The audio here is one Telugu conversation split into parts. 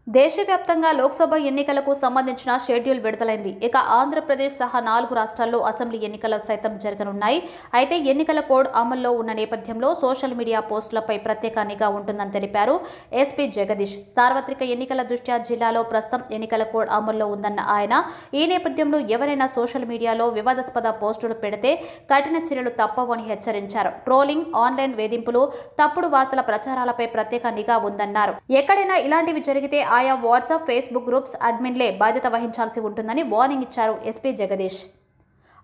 దేశవ్యాప్తంగా లోక్సభ ఎన్నికలకు సంబంధించిన షెడ్యూల్ విడుదలైంది. ఇక ఆంధ్రప్రదేశ్ సహా 4 రాష్ట్రాల్లో అసెంబ్లీ ఎన్నికలు సైతం జరగనున్నాయి. అయితే ఎన్నికల కోడ్ అమల్లో ఉన్న నేపథ్యంలో సోషల్ మీడియా పోస్టులపై ప్రత్యేక నిఘా ఉంటుందని తెలిపారు ఎస్పీ జగదీష్. సార్వత్రిక ఎన్నికల దృష్ట్యా జిల్లాలో ప్రస్తుతం ఎన్నికల కోడ్ అమల్లో ఉందన్న ఆయన, ఈ నేపథ్యంలో ఎవరైనా సోషల్ మీడియాలో వివాదాస్పద పోస్టులు పెడితే కఠిన చర్యలు తప్పవని హెచ్చరించారు. ట్రోలింగ్, ఆన్లైన్ వేధింపులు, తప్పుడు వార్తల ప్రచారాలపై ప్రత్యేక నిఘా ఉందన్నారు. ఎక్కడైనా ఇలాంటివి జరిగితే ఆయా వాట్సాప్, ఫేస్బుక్ గ్రూప్స్ అడ్మిన్లే బాధ్యత వహించాల్సి ఉంటుందని వార్నింగ్ ఇచ్చారు ఎస్పీ జగదీష్.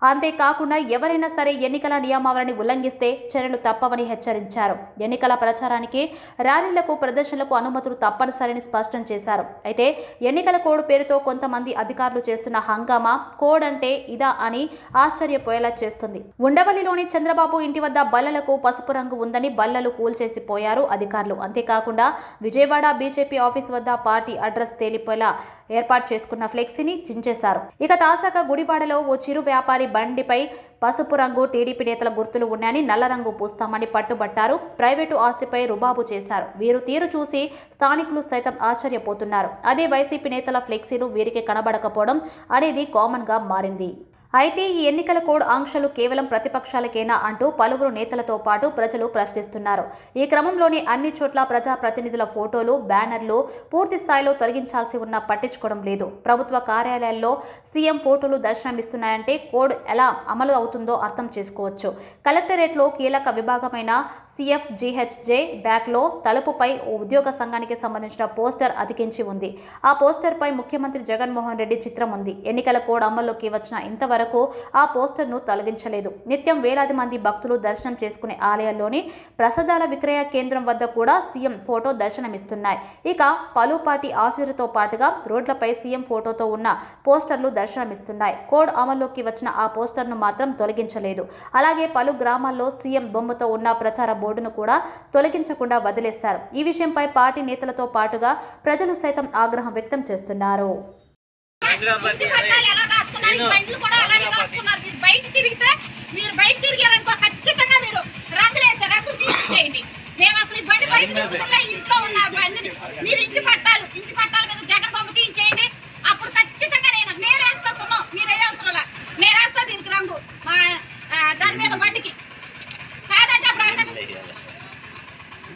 అంతేకాకుండా ఎవరైనా సరే ఎన్నికల నియమావళిని ఉల్లంఘిస్తే చర్యలు తప్పవని హెచ్చరించారు. ఎన్నికల ప్రచారానికి, ర్యాలీలకు, ప్రదర్శనలకు అనుమతులు తప్పనిసరిని స్పష్టం చేశారు. అయితే ఎన్నికల కోడ్ పేరుతో కొంతమంది అధికారులు చేస్తున్న హంగామా కోడ్ అంటే ఇదా అని ఆశ్చర్యపోయేలా చేస్తుంది. ఉండవల్లిలోని చంద్రబాబు ఇంటి వద్ద బల్లలకు పసుపు రంగు ఉందని బల్లలు కూల్చేసిపోయారు అధికారులు. అంతేకాకుండా విజయవాడ బీజేపీ ఆఫీస్ వద్ద పార్టీ అడ్రస్ తేలిపోయేలా ఏర్పాటు చేసుకున్న ఫ్లెక్సీని చించేశారు. ఇక తాజాగా గుడివాడలో ఓ చిరు వ్యాపారి బండిపై పసుపు రంగు టీడీపీ నేతల గుర్తులు ఉన్నాయని నల్ల రంగు పూస్తామని పట్టుబట్టారు. ప్రైవేటు ఆస్తిపై రుబాబు చేశారు. వీరు తీరు చూసి స్థానికులు సైతం ఆశ్చర్యపోతున్నారు. అదే వైసీపీ నేతల ఫ్లెక్సీలు వీరికి కనబడకపోవడం అనేది కామన్ గా మారింది. అయితే ఈ ఎన్నికల కోడ్ ఆంక్షలు కేవలం ప్రతిపక్షాలకేనా అంటూ పలువురు నేతలతో పాటు ప్రజలు ప్రశ్నిస్తున్నారు. ఈ క్రమంలోనే అన్ని చోట్ల ప్రజాప్రతినిధుల ఫోటోలు, బ్యానర్లు పూర్తి స్థాయిలో తొలగించాల్సి ఉన్నా పట్టించుకోవడం లేదు. ప్రభుత్వ కార్యాలయాల్లో సీఎం ఫోటోలు దర్శనమిస్తున్నాయంటే కోడ్ ఎలా అమలు అవుతుందో అర్థం చేసుకోవచ్చు. కలెక్టరేట్లో కీలక విభాగమైన CFGHJ బ్యాక్లో తలుపుపై ఉద్యోగ సంఘానికి సంబంధించిన పోస్టర్ అతికించి ఉంది. ఆ పోస్టర్పై ముఖ్యమంత్రి జగన్మోహన్ రెడ్డి చిత్రం ఉంది. ఎన్నికల కోడ్ అమల్లోకి వచ్చిన ఇంతవరకు ఆ పోస్టర్ను తొలగించలేదు. నిత్యం వేలాది మంది భక్తులు దర్శనం చేసుకునే ఆలయాల్లోని ప్రసాదాల విక్రయ కేంద్రం వద్ద కూడా సీఎం ఫోటో దర్శనమిస్తున్నాయి. ఇక పలు పార్టీ ఆఫీసులతో పాటుగా రోడ్లపై సీఎం ఫోటోతో ఉన్న పోస్టర్లు దర్శనమిస్తున్నాయి. కోడ్ అమల్లోకి వచ్చిన ఆ పోస్టర్ను మాత్రం తొలగించలేదు. అలాగే పలు గ్రామాల్లో సీఎం బొమ్మతో ఉన్న ప్రచార బోర్డును కూడా తొలగించకుండా వదిలేశారు. ఈ విషయంపై పార్టీ నేతలతో పాటుగా ప్రజలు సైతం ఆగ్రహం వ్యక్తం చేస్తున్నారు.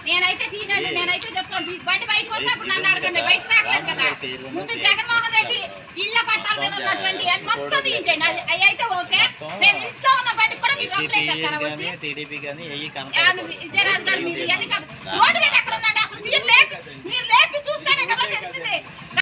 నేనైతే చెప్తాను, బండి బయటకు వస్తే నన్ను అడగండి, బయటకు రావట్లేదు కదా. ముందు జగన్మోహన్ రెడ్డి ఇళ్ల పట్టాల మీద ఉన్నటువంటి మొత్తం తీయించండి. అవి అయితే ఓకే. మేము ఇంట్లో ఉన్న బండికి కూడా మీరు వచ్చి విజయరాజు గారు మీరు రోడ్డు మీద